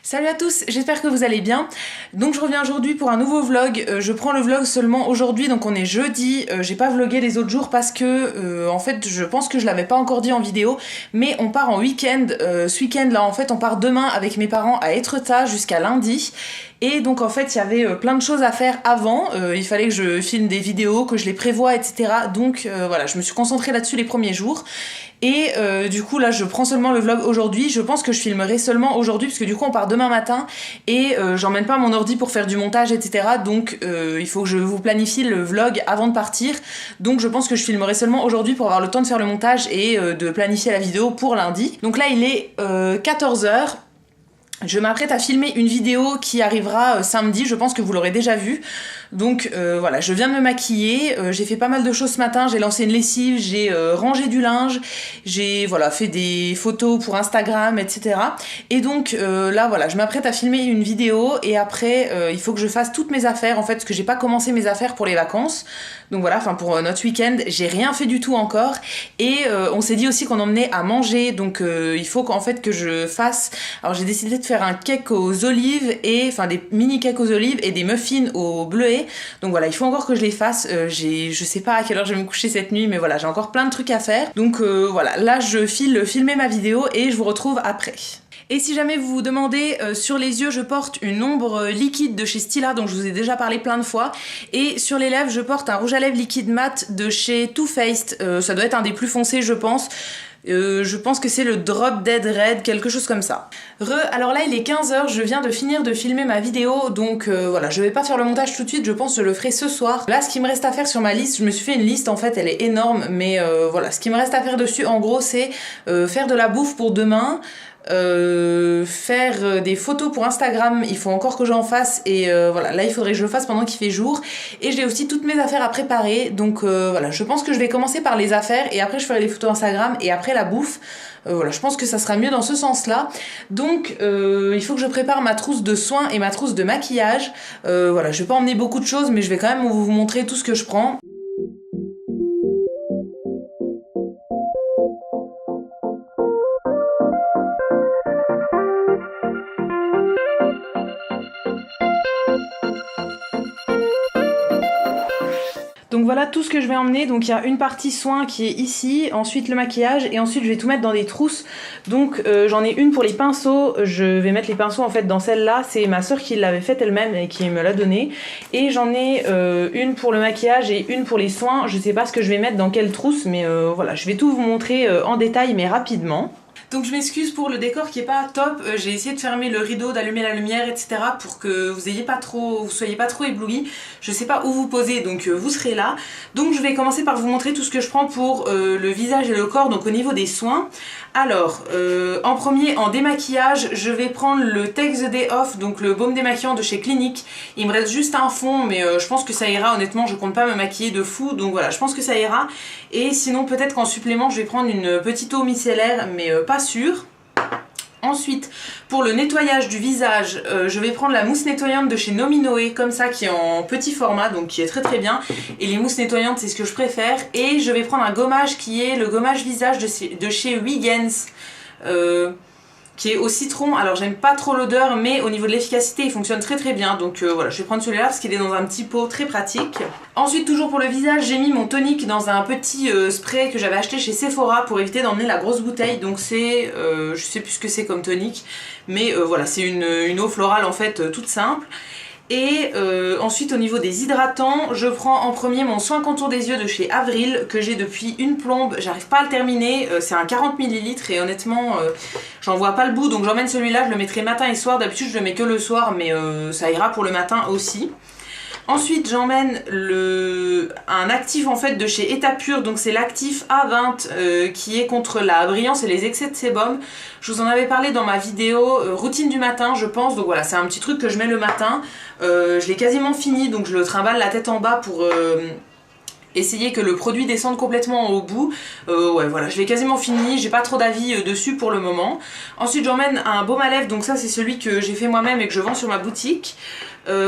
Salut à tous, j'espère que vous allez bien. Donc je reviens aujourd'hui pour un nouveau vlog. Je prends le vlog seulement aujourd'hui, donc on est jeudi. J'ai pas vlogué les autres jours parce que en fait je pense que je l'avais pas encore dit en vidéo, mais on part en week-end. Ce week-end là en fait on part demain avec mes parents à Étretat jusqu'à lundi. Et donc en fait il y avait plein de choses à faire avant, il fallait que je filme des vidéos, que je les prévoie, etc. Donc voilà, je me suis concentrée là-dessus les premiers jours. Et du coup là je prends seulement le vlog aujourd'hui, je pense que je filmerai seulement aujourd'hui parce que du coup on part demain matin et j'emmène pas mon ordi pour faire du montage, etc. Donc il faut que je vous planifie le vlog avant de partir, donc je pense que je filmerai seulement aujourd'hui pour avoir le temps de faire le montage et de planifier la vidéo pour lundi. Donc là il est 14h. Je m'apprête à filmer une vidéo qui arrivera samedi, je pense que vous l'aurez déjà vue. Donc voilà, je viens de me maquiller, j'ai fait pas mal de choses ce matin, j'ai lancé une lessive, j'ai rangé du linge, j'ai voilà, fait des photos pour Instagram, etc. Et donc là voilà, je m'apprête à filmer une vidéo et après il faut que je fasse toutes mes affaires en fait, parce que j'ai pas commencé mes affaires pour les vacances. Donc voilà, enfin pour notre week-end, j'ai rien fait du tout encore. Et on s'est dit aussi qu'on emmenait à manger, donc il faut qu'en fait que je fasse... Alors j'ai décidé de faire un cake aux olives, et enfin des mini cakes aux olives et des muffins au bleuet. Donc voilà, il faut encore que je les fasse. Je sais pas à quelle heure je vais me coucher cette nuit, mais voilà, j'ai encore plein de trucs à faire. Donc voilà, là je filmer ma vidéo et je vous retrouve après. Et si jamais vous vous demandez, sur les yeux je porte une ombre liquide de chez Stila, dont je vous ai déjà parlé plein de fois, et sur les lèvres je porte un rouge à lèvres liquide mat de chez Too Faced, ça doit être un des plus foncés je pense. Je pense que c'est le Drop Dead Red, quelque chose comme ça. Alors là il est 15h, je viens de finir de filmer ma vidéo, donc voilà, je vais pas faire le montage tout de suite, je pense que je le ferai ce soir. Là ce qui me reste à faire sur ma liste, je me suis fait une liste en fait, elle est énorme, mais voilà, ce qui me reste à faire dessus en gros c'est faire de la bouffe pour demain, faire des photos pour Instagram, il faut encore que j'en fasse et voilà, là il faudrait que je le fasse pendant qu'il fait jour, et j'ai aussi toutes mes affaires à préparer, donc voilà, je pense que je vais commencer par les affaires et après je ferai les photos Instagram et après la bouffe. Voilà, je pense que ça sera mieux dans ce sens-là. Donc il faut que je prépare ma trousse de soins et ma trousse de maquillage. Voilà, je vais pas emmener beaucoup de choses, mais je vais quand même vous montrer tout ce que je prends. Donc voilà tout ce que je vais emmener, donc il y a une partie soins qui est ici, ensuite le maquillage, et ensuite je vais tout mettre dans des trousses. Donc j'en ai une pour les pinceaux, je vais mettre les pinceaux en fait dans celle-là, c'est ma soeur qui l'avait faite elle-même et qui me l'a donnée. Et j'en ai une pour le maquillage et une pour les soins, je sais pas ce que je vais mettre dans quelle trousse, mais voilà, je vais tout vous montrer en détail mais rapidement. Donc je m'excuse pour le décor qui est pas top, j'ai essayé de fermer le rideau, d'allumer la lumière, etc. pour que vous soyez pas trop éblouis. Je sais pas où vous posez, donc vous serez là. Donc je vais commencer par vous montrer tout ce que je prends pour le visage et le corps, donc au niveau des soins. Alors, en premier, en démaquillage, je vais prendre le Take the Day Off, donc le baume démaquillant de chez Clinique. Il me reste juste un fond, mais je pense que ça ira, honnêtement, je compte pas me maquiller de fou, donc voilà, je pense que ça ira. Et sinon, peut-être qu'en supplément, je vais prendre une petite eau micellaire, mais pas sûre. Ensuite, pour le nettoyage du visage, je vais prendre la mousse nettoyante de chez Nominoé, comme ça, qui est en petit format, donc qui est très très bien. Et les mousses nettoyantes, c'est ce que je préfère. Et je vais prendre un gommage qui est le gommage visage de chez Wiggins, qui est au citron. Alors j'aime pas trop l'odeur, mais au niveau de l'efficacité il fonctionne très très bien, donc voilà, je vais prendre celui-là parce qu'il est dans un petit pot très pratique. Ensuite, toujours pour le visage, j'ai mis mon tonique dans un petit spray que j'avais acheté chez Sephora pour éviter d'emmener la grosse bouteille. Donc c'est, je sais plus ce que c'est comme tonique, mais voilà, c'est une eau florale en fait, toute simple. Et ensuite au niveau des hydratants, je prends en premier mon soin contour des yeux de chez Avril, que j'ai depuis une plombe, j'arrive pas à le terminer, c'est un 40 ml et honnêtement j'en vois pas le bout, donc j'emmène celui-là, je le mettrai matin et soir, d'habitude je le mets que le soir, mais ça ira pour le matin aussi. Ensuite j'emmène un actif en fait de chez Etapure, donc c'est l'actif A20 qui est contre la brillance et les excès de sébum. Je vous en avais parlé dans ma vidéo routine du matin je pense, donc voilà, c'est un petit truc que je mets le matin. Je l'ai quasiment fini, donc je le trimballe la tête en bas pour essayer que le produit descende complètement au bout. Ouais voilà, je l'ai quasiment fini, j'ai pas trop d'avis dessus pour le moment. Ensuite j'emmène un baume à lèvres, donc ça c'est celui que j'ai fait moi-même et que je vends sur ma boutique.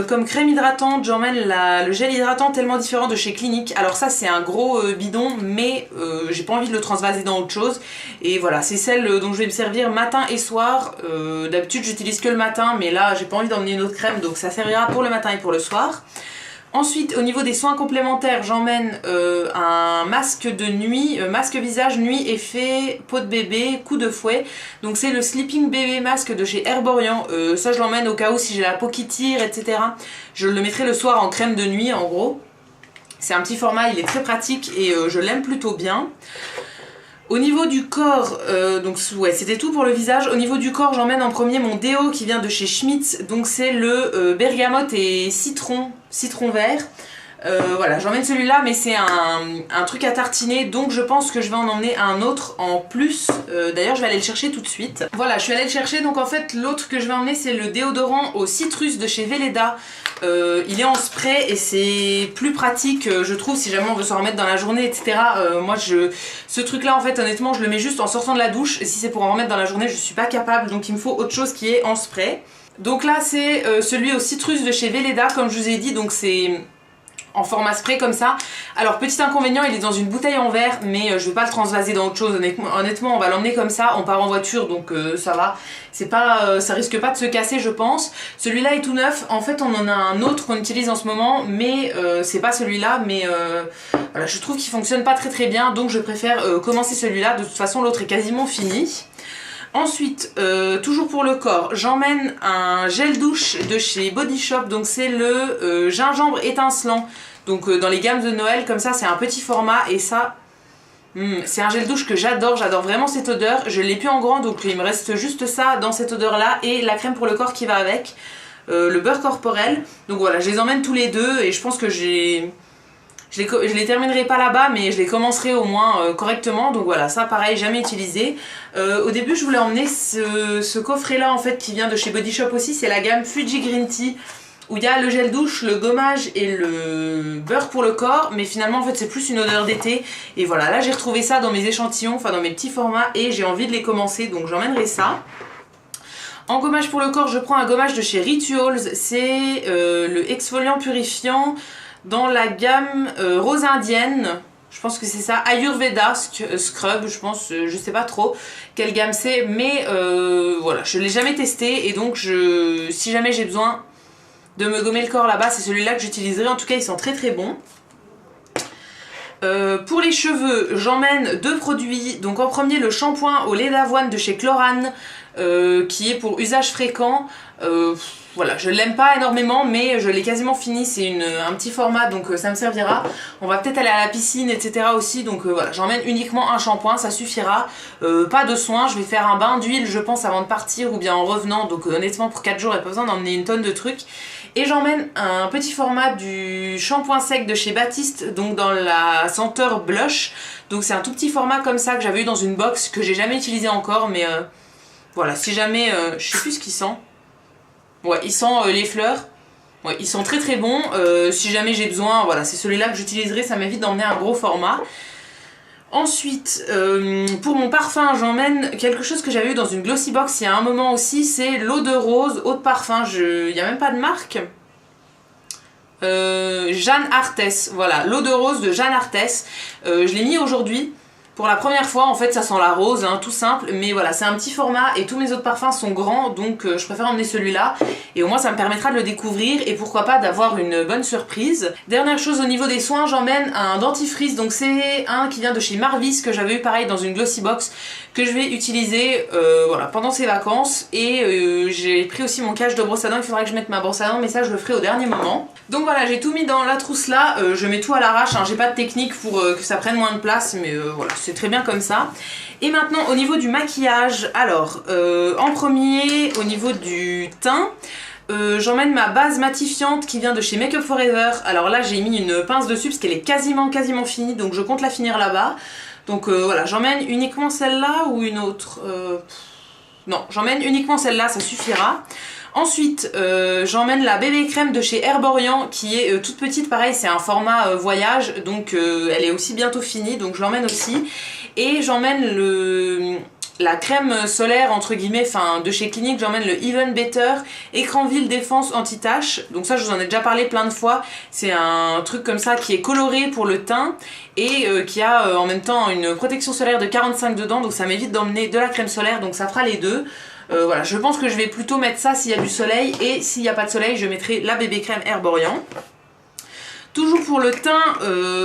Comme crème hydratante, j'emmène le gel hydratant tellement différent de chez Clinique. Alors ça c'est un gros bidon, mais j'ai pas envie de le transvaser dans autre chose. Et voilà, c'est celle dont je vais me servir matin et soir. D'habitude j'utilise que le matin, mais là j'ai pas envie d'emmener une autre crème, donc ça servira pour le matin et pour le soir. Ensuite, au niveau des soins complémentaires, j'emmène un masque de nuit, masque visage nuit effet peau de bébé, coup de fouet. Donc c'est le Sleeping Baby Mask de chez Herborian. Ça je l'emmène au cas où si j'ai la peau qui tire, etc. Je le mettrai le soir en crème de nuit en gros. C'est un petit format, il est très pratique et je l'aime plutôt bien. Au niveau du corps, donc ouais c'était tout pour le visage. Au niveau du corps, j'emmène en premier mon déo qui vient de chez Schmitz. Donc c'est le bergamote et citron vert. Voilà, j'emmène celui-là, mais c'est un truc à tartiner, donc je pense que je vais en emmener un autre en plus. D'ailleurs, je vais aller le chercher tout de suite. Voilà, je suis allée le chercher, donc en fait, l'autre que je vais emmener, c'est le déodorant au citrus de chez Velleda. Il est en spray et c'est plus pratique, je trouve, si jamais on veut s'en remettre dans la journée, etc. Moi, ce truc-là, en fait, honnêtement, je le mets juste en sortant de la douche. Et si c'est pour en remettre dans la journée, je suis pas capable, donc il me faut autre chose qui est en spray. Donc là, c'est celui au citrus de chez Velleda, comme je vous ai dit, donc c'est en format spray comme ça. Alors petit inconvénient, il est dans une bouteille en verre, mais je vais pas le transvaser dans autre chose. Honnêtement, on va l'emmener comme ça, on part en voiture, donc ça va. C'est pas, ça risque pas de se casser, je pense. Celui-là est tout neuf. En fait, on en a un autre qu'on utilise en ce moment, mais c'est pas celui-là. Mais voilà, je trouve qu'il fonctionne pas très très bien, donc je préfère commencer celui-là. De toute façon, l'autre est quasiment fini. Ensuite, toujours pour le corps, j'emmène un gel douche de chez Body Shop, donc c'est le gingembre étincelant. Donc dans les gammes de Noël, comme ça, c'est un petit format et ça, c'est un gel douche que j'adore vraiment cette odeur. Je l'ai plus en grand, donc il me reste juste ça dans cette odeur-là et la crème pour le corps qui va avec, le beurre corporel. Donc voilà, je les emmène tous les deux et je pense que je les terminerai pas là-bas, mais je les commencerai au moins correctement. Donc voilà, ça pareil, jamais utilisé. Au début, je voulais emmener ce coffret-là en fait qui vient de chez Body Shop aussi. C'est la gamme Fuji Green Tea où il y a le gel douche, le gommage et le beurre pour le corps. Mais finalement, en fait, c'est plus une odeur d'été. Et voilà, là j'ai retrouvé ça dans mes échantillons, enfin dans mes petits formats et j'ai envie de les commencer. Donc j'emmènerai ça. En gommage pour le corps, je prends un gommage de chez Rituals. C'est le exfoliant purifiant dans la gamme rose indienne, je pense que c'est ça, Ayurveda Scrub, je pense, je sais pas trop quelle gamme c'est, mais voilà, je l'ai jamais testé et donc si jamais j'ai besoin de me gommer le corps là-bas, c'est celui-là que j'utiliserai. En tout cas, ils sont très très bons. Pour les cheveux, j'emmène deux produits. Donc en premier, le shampoing au lait d'avoine de chez Chlorane, qui est pour usage fréquent. Voilà, je l'aime pas énormément, mais je l'ai quasiment fini. C'est un petit format, donc ça me servira. On va peut-être aller à la piscine, etc. aussi. Donc voilà, j'emmène uniquement un shampoing, ça suffira. Pas de soin, je vais faire un bain d'huile, je pense, avant de partir ou bien en revenant. Donc honnêtement, pour 4 jours, il n'y a pas besoin d'emmener une tonne de trucs. Et j'emmène un petit format du shampoing sec de chez Baptiste, donc dans la senteur blush. Donc c'est un tout petit format comme ça que j'avais eu dans une box que j'ai jamais utilisé encore, mais voilà, si jamais, je sais plus ce qu'il sent. Ouais, il sent les fleurs. Ouais, ils sont très très bons. Si jamais j'ai besoin, voilà, c'est celui-là que j'utiliserai, ça m'évite d'emmener un gros format. Ensuite, pour mon parfum, j'emmène quelque chose que j'avais eu dans une glossy box il y a un moment aussi, c'est l'eau de rose, eau de parfum, il n'y a même pas de marque. Jeanne Arthès, voilà, l'eau de rose de Jeanne Arthès. Je l'ai mis aujourd'hui. Pour la première fois, en fait, ça sent la rose, hein, tout simple, mais voilà, c'est un petit format et tous mes autres parfums sont grands, donc je préfère emmener celui-là. Et au moins, ça me permettra de le découvrir et pourquoi pas d'avoir une bonne surprise. Dernière chose, au niveau des soins, j'emmène un dentifrice, donc c'est un qui vient de chez Marvis, que j'avais eu pareil dans une glossy box, que je vais utiliser voilà, pendant ces vacances. Et j'ai pris aussi mon cache de brosse à dents, il faudra que je mette ma brosse à dents, mais ça, je le ferai au dernier moment. Donc voilà, j'ai tout mis dans la trousse là, je mets tout à l'arrache, hein, j'ai pas de technique pour que ça prenne moins de place, mais voilà, c'est très bien comme ça. Et maintenant au niveau du maquillage, alors en premier au niveau du teint, j'emmène ma base matifiante qui vient de chez Make Up For Ever. Alors là j'ai mis une pince dessus parce qu'elle est quasiment finie, donc je compte la finir là-bas. Donc voilà, j'emmène uniquement celle-là ou une autre non, j'emmène uniquement celle-là, ça suffira. Ensuite, j'emmène la bébé crème de chez Herborian qui est toute petite, pareil c'est un format voyage, donc elle est aussi bientôt finie, donc je l'emmène aussi. Et j'emmène la crème solaire entre guillemets, enfin de chez Clinique, j'emmène le Even Better écran ville défense anti-tache. Donc ça je vous en ai déjà parlé plein de fois, c'est un truc comme ça qui est coloré pour le teint et qui a en même temps une protection solaire de 45 dedans, donc ça m'évite d'emmener de la crème solaire, donc ça fera les deux. Voilà, je pense que je vais plutôt mettre ça s'il y a du soleil, et s'il n'y a pas de soleil je mettrai la bébé crème Herborian. Toujours pour le teint,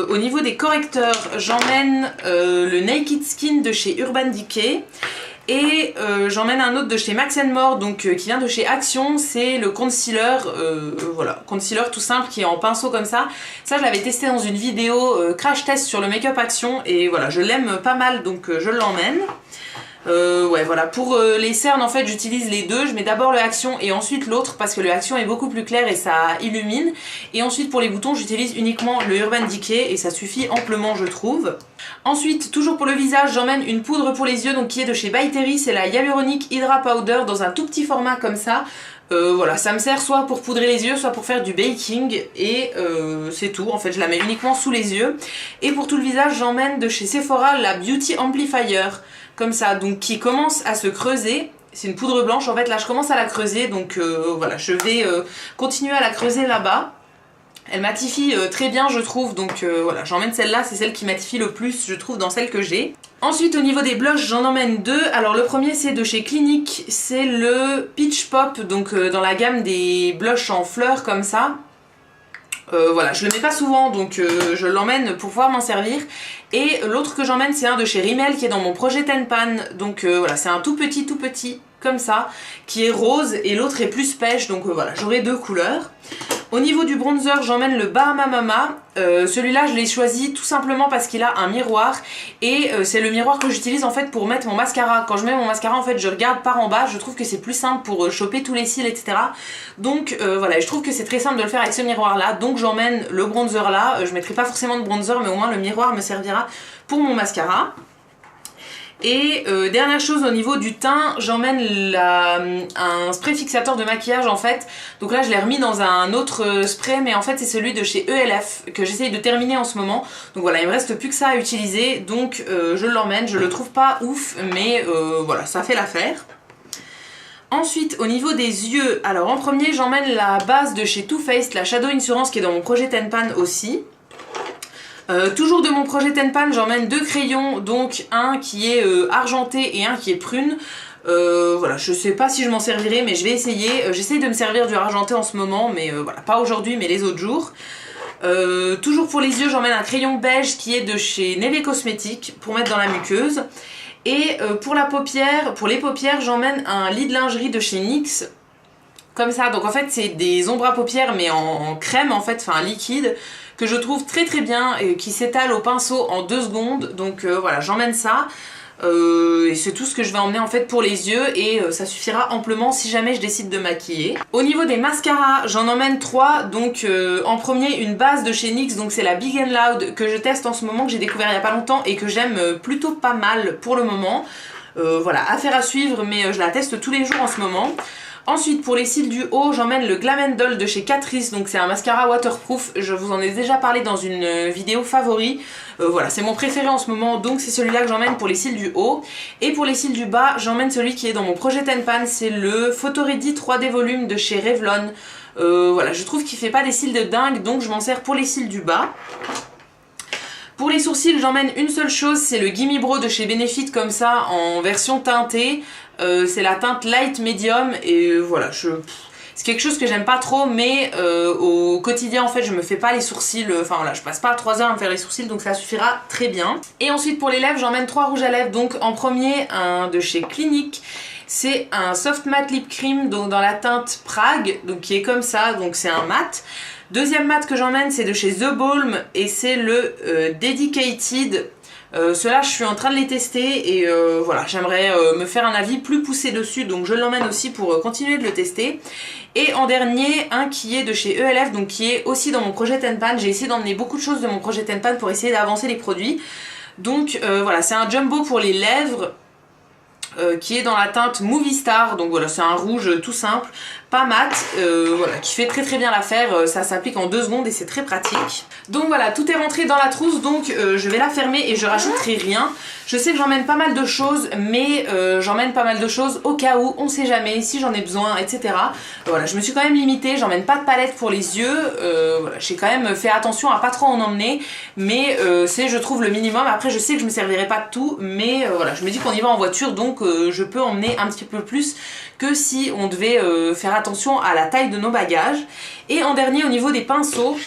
au niveau des correcteurs, j'emmène le Naked Skin de chez Urban Decay. Et j'emmène un autre de chez Max More, donc qui vient de chez Action, c'est le concealer, voilà, concealer tout simple qui est en pinceau comme ça. Ça je l'avais testé dans une vidéo crash test sur le Make-up Action, et voilà, je l'aime pas mal, donc je l'emmène. Ouais voilà, pour les cernes en fait j'utilise les deux, je mets d'abord le Action et ensuite l'autre parce que le Action est beaucoup plus clair et ça illumine, et ensuite pour les boutons j'utilise uniquement le Urban Decay et ça suffit amplement je trouve. Ensuite toujours pour le visage j'emmène une poudre pour les yeux donc qui est de chez By Terry, c'est la Hyaluronic Hydra Powder dans un tout petit format comme ça. Voilà, ça me sert soit pour poudrer les yeux, soit pour faire du baking, et c'est tout, en fait je la mets uniquement sous les yeux. Et pour tout le visage j'emmène de chez Sephora la Beauty Amplifier, comme ça, donc qui commence à se creuser. C'est une poudre blanche, en fait là je commence à la creuser, donc voilà, je vais continuer à la creuser là-bas. Elle matifie très bien je trouve, donc voilà, j'emmène celle-là, c'est celle qui matifie le plus je trouve dans celle que j'ai. Ensuite au niveau des blushs j'en emmène deux. Alors le premier c'est de chez Clinique, c'est le Peach Pop, donc dans la gamme des blushs en fleurs comme ça. Voilà, je le mets pas souvent donc je l'emmène pour pouvoir m'en servir. Et l'autre que j'emmène c'est un de chez Rimmel qui est dans mon projet Ten Pan, donc voilà, c'est un tout petit comme ça qui est rose et l'autre est plus pêche, donc voilà, j'aurai deux couleurs. Au niveau du bronzer j'emmène le Bahama Mama, celui-là je l'ai choisi tout simplement parce qu'il a un miroir et c'est le miroir que j'utilise en fait pour mettre mon mascara. Quand je mets mon mascara en fait je regarde par en bas, je trouve que c'est plus simple pour choper tous les cils etc. Donc voilà, je trouve que c'est très simple de le faire avec ce miroir là, donc j'emmène le bronzer là, je mettrai pas forcément de bronzer mais au moins le miroir me servira pour mon mascara. Et dernière chose au niveau du teint, j'emmène un spray fixateur de maquillage en fait. Donc là je l'ai remis dans un autre spray, mais en fait c'est celui de chez ELF que j'essaye de terminer en ce moment. Donc voilà, il me reste plus que ça à utiliser, donc je l'emmène. Je le trouve pas ouf mais voilà, ça fait l'affaire. Ensuite au niveau des yeux, alors en premier j'emmène la base de chez Too Faced, la Shadow Insurance qui est dans mon projet Ten Pan aussi. Toujours de mon projet Ten Pan, j'emmène deux crayons, donc un qui est argenté et un qui est prune. Voilà, je sais pas si je m'en servirai mais je vais essayer. J'essaye de me servir du argenté en ce moment, mais voilà, pas aujourd'hui mais les autres jours. Toujours pour les yeux, j'emmène un crayon beige qui est de chez Neve Cosmetics pour mettre dans la muqueuse. Et pour les paupières, j'emmène un lit de lingerie de chez NYX. Comme ça, donc en fait c'est des ombres à paupières mais en crème en fait, enfin liquide, que je trouve très bien et qui s'étale au pinceau en 2 secondes. Donc voilà, j'emmène ça. Et c'est tout ce que je vais emmener en fait pour les yeux et ça suffira amplement si jamais je décide de maquiller. Au niveau des mascaras, j'en emmène 3. Donc en premier une base de chez NYX, donc c'est la Big and Loud que je teste en ce moment, que j'ai découvert il y a pas longtemps et que j'aime plutôt pas mal pour le moment. Voilà, affaire à suivre mais je la teste tous les jours en ce moment. Ensuite pour les cils du haut j'emmène le Glam & Doll de chez Catrice, donc c'est un mascara waterproof, je vous en ai déjà parlé dans une vidéo favori. Voilà, c'est mon préféré en ce moment, donc c'est celui-là que j'emmène pour les cils du haut. Et pour les cils du bas j'emmène celui qui est dans mon projet Ten Pan, c'est le Photo Ready 3D volume de chez Revlon. Voilà, je trouve qu'il fait pas des cils de dingue, donc je m'en sers pour les cils du bas. Pour les sourcils j'emmène une seule chose, c'est le Gimme Brow de chez Benefit comme ça en version teintée. C'est la teinte light medium et voilà, c'est quelque chose que j'aime pas trop mais au quotidien en fait je me fais pas les sourcils, enfin voilà, je passe pas 3 heures à me faire les sourcils donc ça suffira très bien. Et ensuite pour les lèvres j'emmène 3 rouges à lèvres, donc en premier un de chez Clinique. C'est un soft matte lip cream donc dans la teinte Prague, donc qui est comme ça, donc c'est un mat. Deuxième mat que j'emmène c'est de chez The Balm et c'est le Dedicated. Ceux-là je suis en train de les tester et voilà, j'aimerais me faire un avis plus poussé dessus, donc je l'emmène aussi pour continuer de le tester. Et en dernier un qui est de chez ELF, donc qui est aussi dans mon projet Ten Pan. J'ai essayé d'emmener beaucoup de choses de mon projet Ten Pan pour essayer d'avancer les produits. Donc voilà, c'est un jumbo pour les lèvres. qui est dans la teinte Movie Star, donc voilà, c'est un rouge tout simple, pas mat, voilà, qui fait très bien l'affaire, ça s'applique en 2 secondes et c'est très pratique. Donc voilà, tout est rentré dans la trousse, donc je vais la fermer et je rajouterai rien. Je sais que j'emmène pas mal de choses, mais j'emmène pas mal de choses au cas où, on sait jamais, si j'en ai besoin, etc. Voilà, je me suis quand même limitée, j'emmène pas de palette pour les yeux, voilà, j'ai quand même fait attention à pas trop en emmener, mais c'est je trouve le minimum. Après je sais que je me servirai pas de tout, mais voilà, je me dis qu'on y va en voiture, donc je peux emmener un petit peu plus que si on devait faire attention à la taille de nos bagages. Et en dernier, au niveau des pinceaux,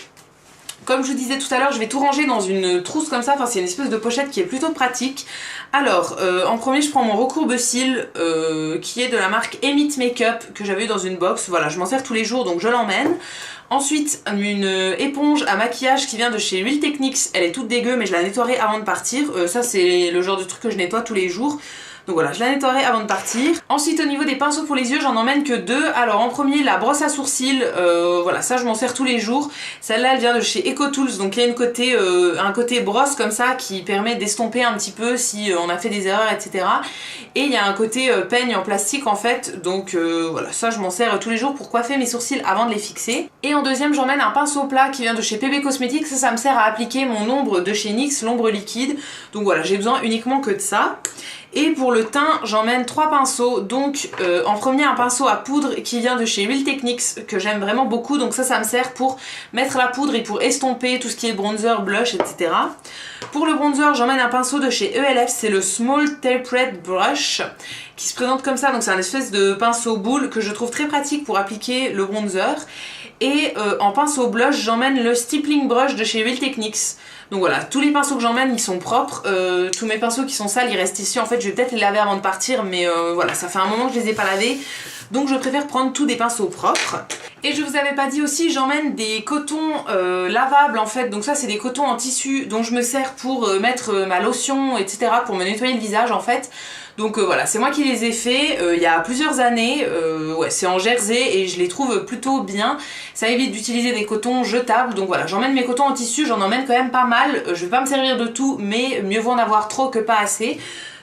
comme je vous disais tout à l'heure, je vais tout ranger dans une trousse comme ça, enfin c'est une espèce de pochette qui est plutôt pratique. Alors, en premier je prends mon recourbe-cils qui est de la marque Emit Makeup, que j'avais eu dans une box, voilà, je m'en sers tous les jours donc je l'emmène. Ensuite, une éponge à maquillage qui vient de chez Real Techniques, elle est toute dégueu mais je la nettoierai avant de partir, ça c'est le genre de truc que je nettoie tous les jours. Donc voilà, je la nettoierai avant de partir. Ensuite au niveau des pinceaux pour les yeux, j'en emmène que 2. Alors en premier, la brosse à sourcils, voilà, ça je m'en sers tous les jours. Celle-là elle vient de chez EcoTools, donc il y a un côté brosse comme ça qui permet d'estomper un petit peu si on a fait des erreurs, etc. Et il y a un côté peigne en plastique en fait, donc voilà, ça je m'en sers tous les jours pour coiffer mes sourcils avant de les fixer. Et en deuxième, j'emmène un pinceau plat qui vient de chez PB Cosmetics, ça me sert à appliquer mon ombre de chez NYX, l'ombre liquide. Donc voilà, j'ai besoin uniquement que de ça. Et pour le teint, j'emmène 3 pinceaux, donc en premier un pinceau à poudre qui vient de chez Real Techniques, que j'aime vraiment beaucoup, donc ça me sert pour mettre la poudre et pour estomper tout ce qui est bronzer, blush, etc. Pour le bronzer, j'emmène un pinceau de chez ELF, c'est le Small Tapered Brush, qui se présente comme ça, donc c'est un espèce de pinceau boule que je trouve très pratique pour appliquer le bronzer. Et en pinceau blush, j'emmène le Stippling Brush de chez Real Techniques. Donc voilà, tous les pinceaux que j'emmène ils sont propres, tous mes pinceaux qui sont sales ils restent ici, en fait je vais peut-être les laver avant de partir, mais voilà, ça fait un moment que je les ai pas lavés, donc je préfère prendre tous des pinceaux propres. Et je vous avais pas dit aussi, j'emmène des cotons lavables en fait, donc ça c'est des cotons en tissu dont je me sers pour mettre ma lotion, etc., pour me nettoyer le visage en fait. Donc voilà, c'est moi qui les ai faits il y a plusieurs années, ouais, c'est en jersey et je les trouve plutôt bien. Ça évite d'utiliser des cotons jetables, donc voilà, j'emmène mes cotons en tissu, j'en emmène quand même pas mal. Je vais pas me servir de tout, mais mieux vaut en avoir trop que pas assez.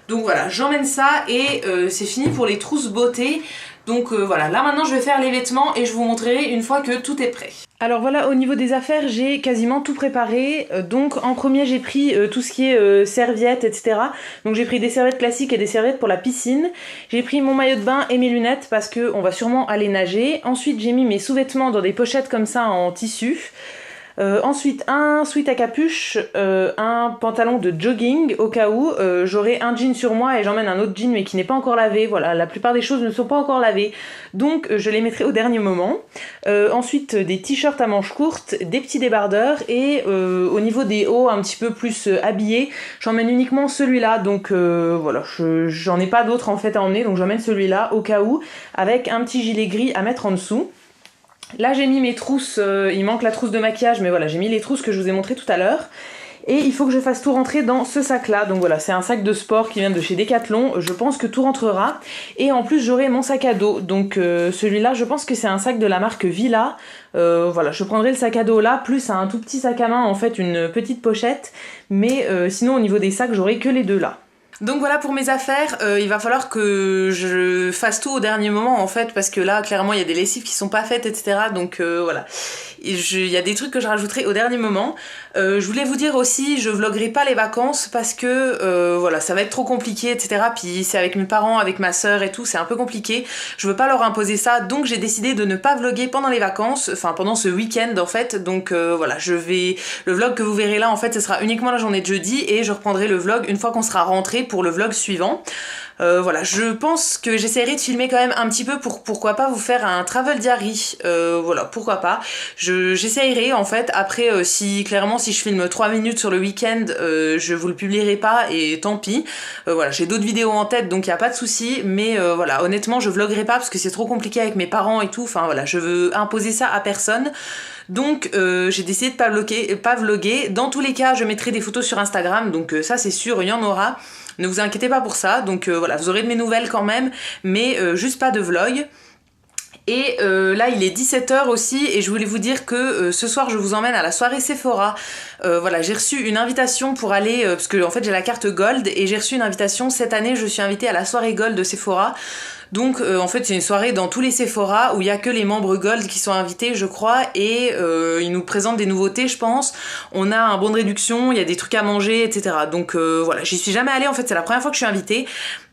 Donc voilà, j'emmène ça et c'est fini pour les trousses beauté. Donc voilà, là maintenant je vais faire les vêtements et je vous montrerai une fois que tout est prêt. Alors voilà, au niveau des affaires, j'ai quasiment tout préparé. Donc en premier, j'ai pris tout ce qui est serviettes, etc. Donc j'ai pris des serviettes classiques et des serviettes pour la piscine. J'ai pris mon maillot de bain et mes lunettes parce qu'on va sûrement aller nager. Ensuite, j'ai mis mes sous-vêtements dans des pochettes comme ça en tissu. Ensuite un sweat à capuche, un pantalon de jogging au cas où, j'aurai un jean sur moi et j'emmène un autre jean mais qui n'est pas encore lavé, voilà, la plupart des choses ne sont pas encore lavées, donc je les mettrai au dernier moment. Ensuite des t-shirts à manches courtes, des petits débardeurs et au niveau des hauts un petit peu plus habillés, j'emmène uniquement celui-là, donc voilà, j'en ai pas d'autres en fait à emmener, donc j'emmène celui-là au cas où, avec un petit gilet gris à mettre en dessous. Là j'ai mis mes trousses, il manque la trousse de maquillage, mais voilà, j'ai mis les trousses que je vous ai montrées tout à l'heure. Et il faut que je fasse tout rentrer dans ce sac là, donc voilà, c'est un sac de sport qui vient de chez Decathlon, je pense que tout rentrera. Et en plus j'aurai mon sac à dos, donc celui-là je pense que c'est un sac de la marque Villa. Voilà, je prendrai le sac à dos là, plus un tout petit sac à main, en fait une petite pochette. Mais sinon au niveau des sacs j'aurai que les deux là. Donc voilà pour mes affaires, il va falloir que je fasse tout au dernier moment en fait, parce que là clairement il y a des lessives qui sont pas faites, etc. Donc voilà, il y a des trucs que je rajouterai au dernier moment. Je voulais vous dire aussi, je vloggerai pas les vacances parce que voilà, ça va être trop compliqué, etc. Puis c'est avec mes parents, avec ma soeur et tout, c'est un peu compliqué. Je veux pas leur imposer ça, donc j'ai décidé de ne pas vlogger pendant les vacances, enfin pendant ce week-end en fait. Donc voilà, le vlog que vous verrez là en fait, ce sera uniquement la journée de jeudi et je reprendrai le vlog une fois qu'on sera rentré pour le vlog suivant. Voilà, je pense que j'essaierai de filmer quand même un petit peu pour pourquoi pas vous faire un travel diary, voilà, pourquoi pas. J'essayerai en fait, après si clairement si je filme 3 minutes sur le week-end, je vous le publierai pas et tant pis. Voilà, j'ai d'autres vidéos en tête donc y a pas de souci, mais voilà, honnêtement je vloggerai pas parce que c'est trop compliqué avec mes parents et tout, enfin voilà, je veux imposer ça à personne. Donc j'ai décidé de pas vlogger. Dans tous les cas, je mettrai des photos sur Instagram, donc ça c'est sûr, il y en aura. Ne vous inquiétez pas pour ça, donc voilà, vous aurez de mes nouvelles quand même, mais juste pas de vlog. Et là il est 17h aussi et je voulais vous dire que ce soir je vous emmène à la soirée Sephora. Voilà, j'ai reçu une invitation pour aller, parce que en fait j'ai la carte Gold et j'ai reçu une invitation cette année, je suis invitée à la soirée Gold de Sephora. Donc en fait c'est une soirée dans tous les Sephora où il y a que les membres Gold qui sont invités je crois et ils nous présentent des nouveautés je pense. On a un bon de réduction, il y a des trucs à manger etc. Donc voilà, j'y suis jamais allée en fait, c'est la première fois que je suis invitée.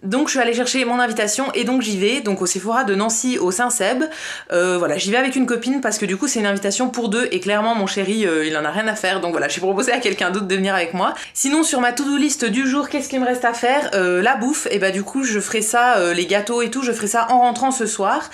Donc je suis allée chercher mon invitation et donc j'y vais, donc au Sephora de Nancy au Saint-Seb. Voilà, j'y vais avec une copine parce que du coup c'est une invitation pour deux et clairement mon chéri il en a rien à faire, donc voilà, j'ai proposé à quelqu'un d'autre de venir avec moi. Sinon sur ma to-do list du jour, qu'est-ce qu'il me reste à faire? La bouffe, et bah du coup je ferai ça, les gâteaux et tout, je ferai ça en rentrant ce soir.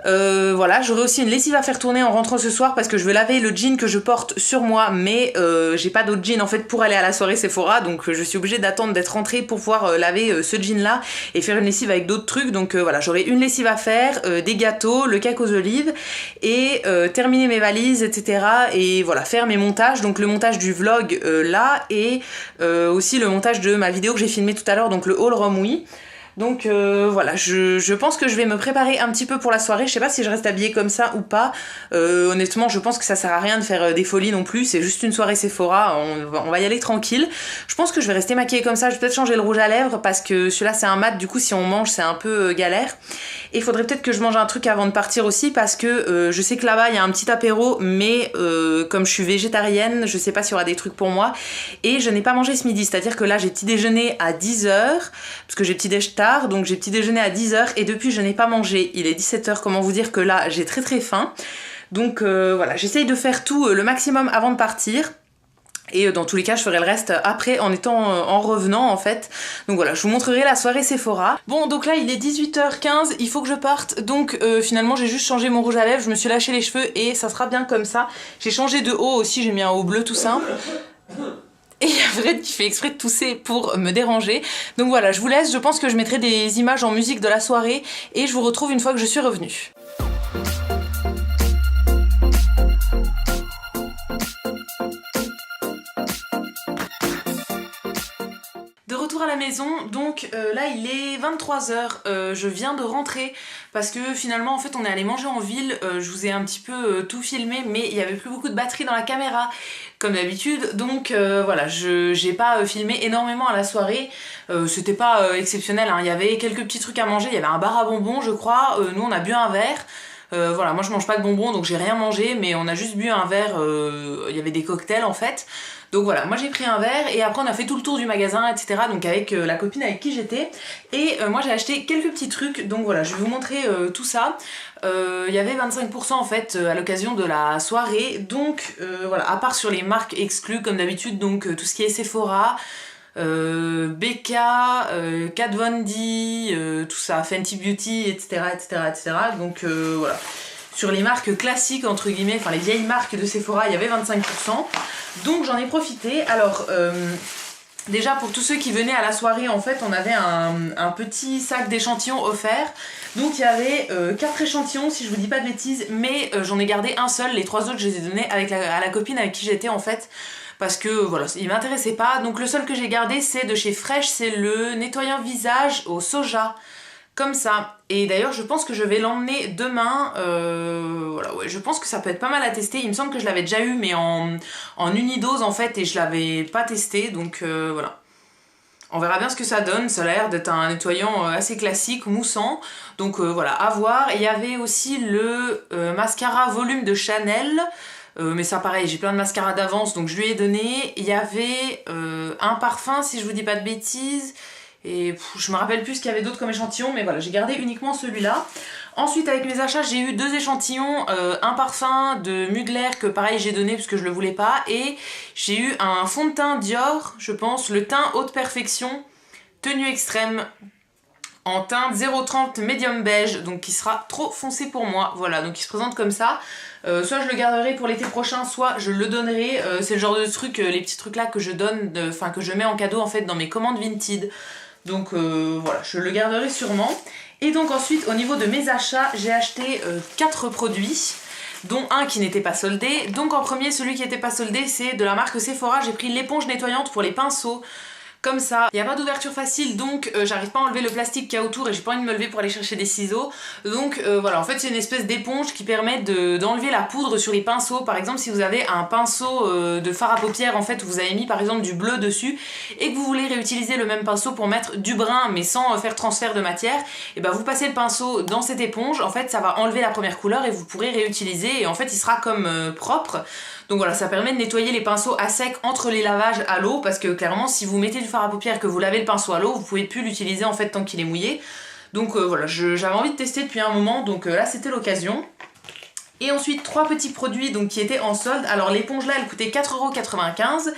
Voilà, j'aurai aussi une lessive à faire tourner en rentrant ce soir parce que je vais laver le jean que je porte sur moi, mais j'ai pas d'autre jean en fait pour aller à la soirée Sephora, donc je suis obligée d'attendre d'être rentrée pour pouvoir laver ce jean là et faire une lessive avec d'autres trucs. Donc voilà, j'aurai une lessive à faire, des gâteaux, le cake aux olives et terminer mes valises etc. Et voilà, faire mes montages, donc le montage du vlog là et aussi le montage de ma vidéo que j'ai filmée tout à l'heure, donc le haul Romouy. Donc voilà, je pense que je vais me préparer un petit peu pour la soirée. Je sais pas si je reste habillée comme ça ou pas. Honnêtement, je pense que ça sert à rien de faire des folies non plus. C'est juste une soirée Sephora, on va y aller tranquille. Je pense que je vais rester maquillée comme ça. Je vais peut-être changer le rouge à lèvres parce que celui-là c'est un mat. Du coup, si on mange, c'est un peu galère. Et il faudrait peut-être que je mange un truc avant de partir aussi parce que je sais que là-bas il y a un petit apéro, mais comme je suis végétarienne, je sais pas s'il y aura des trucs pour moi. Et je n'ai pas mangé ce midi, c'est-à-dire que là j'ai petit déjeuner à 10h parce que j'ai petit déj tard, donc j'ai petit déjeuner à 10h et depuis je n'ai pas mangé. Il est 17h, comment vous dire que là j'ai très très faim. Donc voilà, j'essaye de faire tout le maximum avant de partir. Et dans tous les cas, je ferai le reste après en étant en revenant en fait. Donc voilà, je vous montrerai la soirée Sephora. Bon, donc là il est 18h15, il faut que je parte. Donc finalement j'ai juste changé mon rouge à lèvres, je me suis lâché les cheveux et ça sera bien comme ça. J'ai changé de haut aussi, j'ai mis un haut bleu tout simple. Et il y a Fred qui fait exprès de tousser pour me déranger. Donc voilà, je vous laisse, je pense que je mettrai des images en musique de la soirée et je vous retrouve une fois que je suis revenue. De retour à la maison, donc là il est 23h, je viens de rentrer parce que finalement en fait on est allé manger en ville, je vous ai un petit peu tout filmé mais il y avait plus beaucoup de batterie dans la caméra comme d'habitude, donc voilà, j'ai pas filmé énormément à la soirée, c'était pas exceptionnel, hein. Il y avait quelques petits trucs à manger, il y avait un bar à bonbons je crois, nous on a bu un verre. Voilà, moi je mange pas de bonbons donc j'ai rien mangé, mais on a juste bu un verre, il y avait des cocktails en fait. Donc voilà, moi j'ai pris un verre et après on a fait tout le tour du magasin etc. Donc avec la copine avec qui j'étais. Et moi j'ai acheté quelques petits trucs, donc voilà, je vais vous montrer tout ça. Il y avait 25% en fait à l'occasion de la soirée. Donc voilà, à part sur les marques exclues comme d'habitude, donc tout ce qui est Sephora, BK, Kat Von D, tout ça, Fenty Beauty, etc. etc. Donc voilà. Sur les marques classiques entre guillemets, enfin les vieilles marques de Sephora, il y avait 25%. Donc j'en ai profité. Alors déjà pour tous ceux qui venaient à la soirée, en fait on avait un petit sac d'échantillons offert. Donc il y avait 4 échantillons si je vous dis pas de bêtises, mais j'en ai gardé un seul, les 3 autres je les ai donnés à la copine avec qui j'étais en fait. Parce que voilà, il m'intéressait pas. Donc le seul que j'ai gardé c'est de chez Fresh, c'est le nettoyant visage au soja. Comme ça. Et d'ailleurs je pense que je vais l'emmener demain, voilà, ouais, je pense que ça peut être pas mal à tester. Il me semble que je l'avais déjà eu mais en unidose en fait et je l'avais pas testé, donc voilà. On verra bien ce que ça donne, ça a l'air d'être un nettoyant assez classique, moussant, donc voilà, à voir. Et il y avait aussi le mascara volume de Chanel, mais ça pareil, j'ai plein de mascara d'avance donc je lui ai donné. Il y avait un parfum si je vous dis pas de bêtises. Et je me rappelle plus ce qu'il y avait d'autre comme échantillon, mais voilà, j'ai gardé uniquement celui-là. Ensuite avec mes achats j'ai eu 2 échantillons, un parfum de Mugler que pareil j'ai donné parce que je le voulais pas, et j'ai eu un fond de teint Dior, je pense, le teint haute perfection, tenue extrême, en teinte 030 médium beige, donc qui sera trop foncé pour moi, voilà, donc il se présente comme ça. Soit je le garderai pour l'été prochain, soit je le donnerai, c'est le genre de truc, les petits trucs là que je donne, enfin que je mets en cadeau en fait dans mes commandes Vinted. Donc voilà, je le garderai sûrement. Et donc ensuite au niveau de mes achats, j'ai acheté 4 produits, dont un qui n'était pas soldé. Donc en premier, celui qui n'était pas soldé, c'est de la marque Sephora. J'ai pris l'éponge nettoyante pour les pinceaux, comme ça. Il n'y a pas d'ouverture facile, donc j'arrive pas à enlever le plastique qu'il y a autour et j'ai pas envie de me lever pour aller chercher des ciseaux. Donc voilà, en fait c'est une espèce d'éponge qui permet d'enlever la poudre sur les pinceaux. Par exemple, si vous avez un pinceau de fard à paupières en fait, où vous avez mis par exemple du bleu dessus et que vous voulez réutiliser le même pinceau pour mettre du brun mais sans faire transfert de matière, et ben vous passez le pinceau dans cette éponge, en fait ça va enlever la première couleur et vous pourrez réutiliser et en fait il sera comme propre. Donc voilà, ça permet de nettoyer les pinceaux à sec entre les lavages à l'eau, parce que clairement si vous mettez du fard à paupières que vous lavez le pinceau à l'eau, vous pouvez plus l'utiliser en fait tant qu'il est mouillé. Donc voilà, j'avais envie de tester depuis un moment, donc là c'était l'occasion. Et ensuite 3 petits produits donc qui étaient en solde. Alors l'éponge là elle coûtait 4,95 €.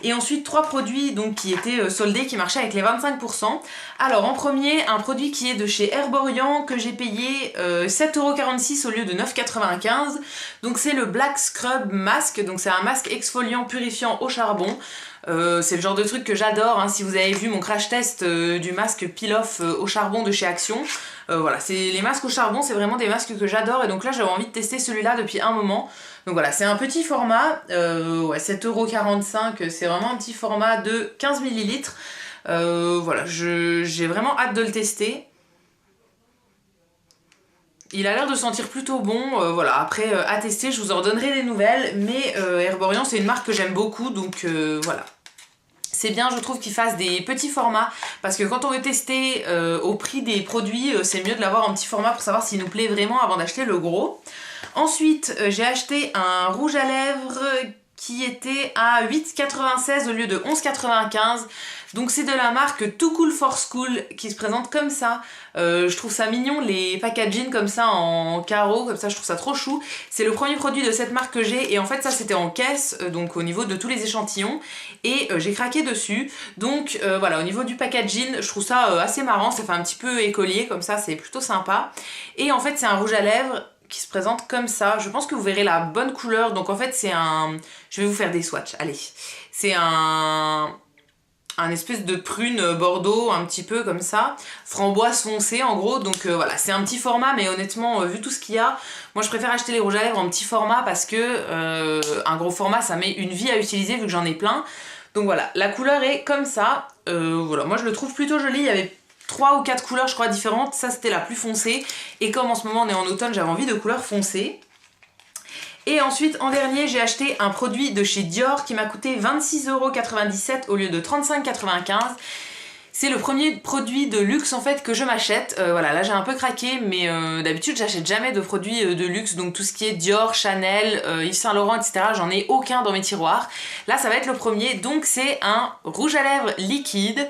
Et ensuite 3 produits donc qui étaient soldés, qui marchaient avec les 25%. Alors en premier, un produit qui est de chez Herborian que j'ai payé 7,46 € au lieu de 9,95 €. Donc c'est le Black Scrub Mask, donc c'est un masque exfoliant purifiant au charbon. C'est le genre de truc que j'adore, hein. Si vous avez vu mon crash test du masque peel-off au charbon de chez Action, voilà, les masques au charbon c'est vraiment des masques que j'adore, et donc là j'avais envie de tester celui-là depuis un moment. Donc voilà, c'est un petit format, ouais, 7,45 €, c'est vraiment un petit format de 15 ml. Voilà, j'ai vraiment hâte de le tester. Il a l'air de sentir plutôt bon, voilà, après à tester, je vous en donnerai des nouvelles, mais Herborian c'est une marque que j'aime beaucoup, donc voilà. C'est bien, je trouve, qu'ils fassent des petits formats, parce que quand on veut tester au prix des produits, c'est mieux de l'avoir en petit format pour savoir s'il nous plaît vraiment avant d'acheter le gros. Ensuite, j'ai acheté un rouge à lèvres qui était à 8,96 € au lieu de 11,95 €. Donc c'est de la marque Too Cool for School, qui se présente comme ça. Je trouve ça mignon, les packaging comme ça en carreau, comme ça je trouve ça trop chou. C'est le premier produit de cette marque que j'ai, et en fait ça c'était en caisse, donc au niveau de tous les échantillons, et j'ai craqué dessus. Donc voilà, au niveau du packaging, je trouve ça assez marrant, ça fait un petit peu écolier comme ça, c'est plutôt sympa. Et en fait c'est un rouge à lèvres qui se présente comme ça. Je pense que vous verrez la bonne couleur. Donc en fait c'est un... Je vais vous faire des swatchs, allez. C'est un espèce de prune bordeaux, un petit peu comme ça, framboise foncée en gros. Donc voilà, c'est un petit format, mais honnêtement vu tout ce qu'il y a, moi je préfère acheter les rouges à lèvres en petit format, parce que un gros format ça met une vie à utiliser vu que j'en ai plein. Donc voilà, la couleur est comme ça. Voilà, moi je le trouve plutôt joli. Il y avait 3 ou 4 couleurs je crois différentes, ça c'était la plus foncée, et comme en ce moment on est en automne, j'avais envie de couleurs foncées. Et ensuite en dernier j'ai acheté un produit de chez Dior qui m'a coûté 26,97 € au lieu de 35,95 €. C'est le premier produit de luxe en fait que je m'achète. Voilà, là j'ai un peu craqué, mais d'habitude j'achète jamais de produits de luxe, donc tout ce qui est Dior, Chanel, Yves Saint Laurent, etc. j'en ai aucun dans mes tiroirs. Là ça va être le premier, donc c'est un rouge à lèvres liquide.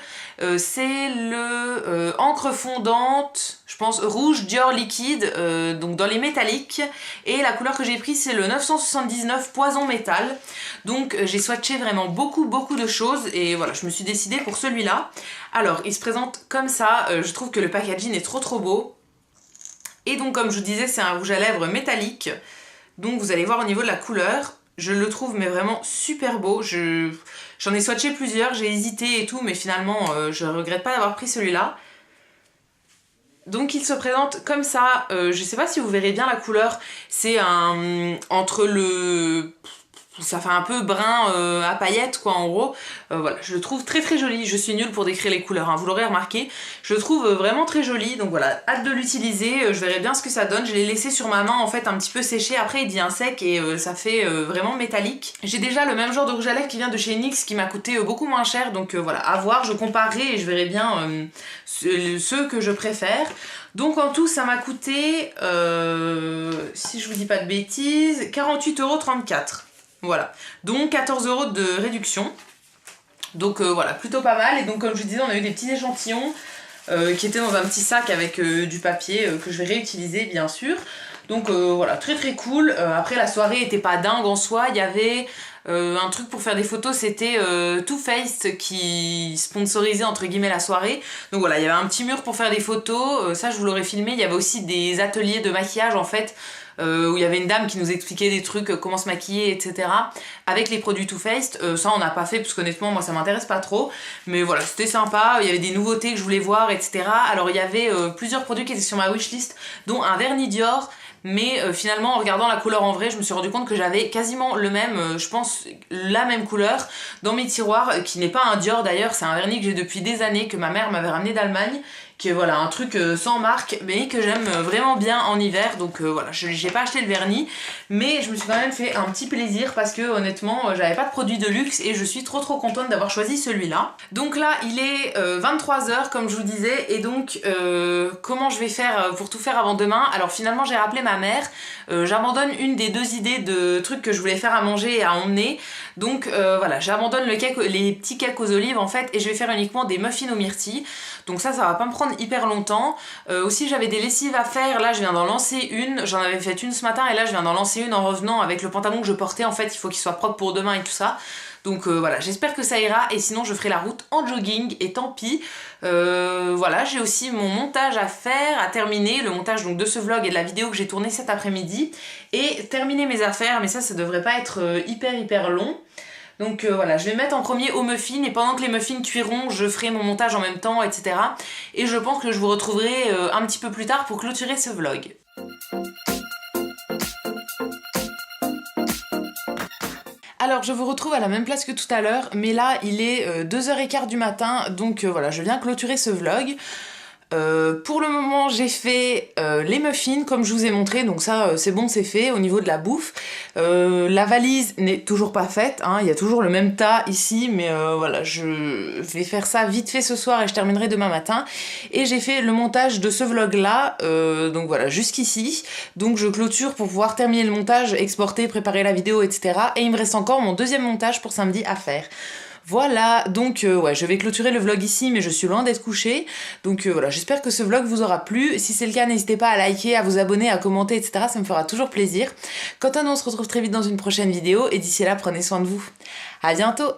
C'est le encre fondante, je pense rouge Dior liquide, donc dans les métalliques, et la couleur que j'ai pris c'est le 979 poison métal. Donc j'ai swatché vraiment beaucoup de choses, et voilà, je me suis décidée pour celui-là. Alors il se présente comme ça, je trouve que le packaging est trop beau, et donc comme je vous disais c'est un rouge à lèvres métallique. Donc vous allez voir au niveau de la couleur, je le trouve mais vraiment super beau. J'en ai swatché plusieurs, j'ai hésité et tout, mais finalement je regrette pas d'avoir pris celui-là. Donc il se présente comme ça, je sais pas si vous verrez bien la couleur, c'est entre le... ça fait un peu brun à paillettes quoi en gros. Voilà, je le trouve très joli. Je suis nulle pour décrire les couleurs, hein, vous l'aurez remarqué. Je le trouve vraiment très joli, donc voilà, hâte de l'utiliser. Je verrai bien ce que ça donne. Je l'ai laissé sur ma main en fait un petit peu séché, après il devient sec et ça fait vraiment métallique. J'ai déjà le même genre de rouge à lèvres qui vient de chez NYX qui m'a coûté beaucoup moins cher, donc voilà, à voir, je comparerai et je verrai bien ceux que je préfère. Donc en tout ça m'a coûté, si je vous dis pas de bêtises, 48,34 €. Voilà, donc 14 € de réduction. Donc voilà, plutôt pas mal. Et donc comme je vous disais, on a eu des petits échantillons qui étaient dans un petit sac avec du papier que je vais réutiliser bien sûr. Donc voilà, très cool. Après la soirée était pas dingue en soi, il y avait un truc pour faire des photos, c'était Too Faced qui sponsorisait entre guillemets la soirée. Donc voilà, il y avait un petit mur pour faire des photos, ça je vous l'aurais filmé. Il y avait aussi des ateliers de maquillage en fait, où il y avait une dame qui nous expliquait des trucs, comment se maquiller, etc. avec les produits Too Faced. Ça on n'a pas fait parce qu'honnêtement moi ça m'intéresse pas trop, mais voilà, c'était sympa. Il y avait des nouveautés que je voulais voir, etc. Alors il y avait plusieurs produits qui étaient sur ma wishlist, dont un vernis Dior. Mais finalement en regardant la couleur en vrai, je me suis rendu compte que j'avais quasiment le même, je pense la même couleur dans mes tiroirs, qui n'est pas un Dior d'ailleurs, c'est un vernis que j'ai depuis des années, que ma mère m'avait ramené d'Allemagne, qui est voilà un truc sans marque mais que j'aime vraiment bien en hiver. Donc voilà, j'ai pas acheté le vernis mais je me suis quand même fait un petit plaisir parce que honnêtement j'avais pas de produit de luxe et je suis trop contente d'avoir choisi celui-là. Donc là il est 23h comme je vous disais, et donc comment je vais faire pour tout faire avant demain? Alors finalement j'ai rappelé ma mère, j'abandonne une des 2 idées de trucs que je voulais faire à manger et à emmener. Donc voilà, j'abandonne les petits cakes aux olives en fait, et je vais faire uniquement des muffins aux myrtilles. Donc ça va pas me prendre hyper longtemps. Aussi j'avais des lessives à faire, là je viens d'en lancer une, j'en avais fait une ce matin et là je viens d'en lancer une en revenant avec le pantalon que je portais. En fait il faut qu'il soit propre pour demain et tout ça. Donc voilà, j'espère que ça ira, et sinon je ferai la route en jogging et tant pis. Voilà, j'ai aussi mon montage à faire, à terminer, le montage donc de ce vlog et de la vidéo que j'ai tournée cet après-midi, et terminer mes affaires, mais ça devrait pas être hyper long. Donc voilà, je vais mettre en premier aux muffins, et pendant que les muffins cuiront, je ferai mon montage en même temps, etc. Et je pense que je vous retrouverai un petit peu plus tard pour clôturer ce vlog. Alors je vous retrouve à la même place que tout à l'heure, mais là il est 2h15 du matin, donc voilà, je viens clôturer ce vlog. Pour le moment j'ai fait les muffins comme je vous ai montré, donc ça c'est bon, c'est fait au niveau de la bouffe. La valise n'est toujours pas faite, hein, il y a toujours le même tas ici, mais voilà, je vais faire ça vite fait ce soir et je terminerai demain matin. Et j'ai fait le montage de ce vlog là, donc voilà, jusqu'ici. Donc je clôture pour pouvoir terminer le montage, exporter, préparer la vidéo, etc. Et il me reste encore mon deuxième montage pour samedi à faire. Voilà, donc ouais, je vais clôturer le vlog ici, mais je suis loin d'être couchée. Donc voilà, j'espère que ce vlog vous aura plu. Si c'est le cas, n'hésitez pas à liker, à vous abonner, à commenter, etc. Ça me fera toujours plaisir. Quant à nous, on se retrouve très vite dans une prochaine vidéo, et d'ici là, prenez soin de vous. À bientôt!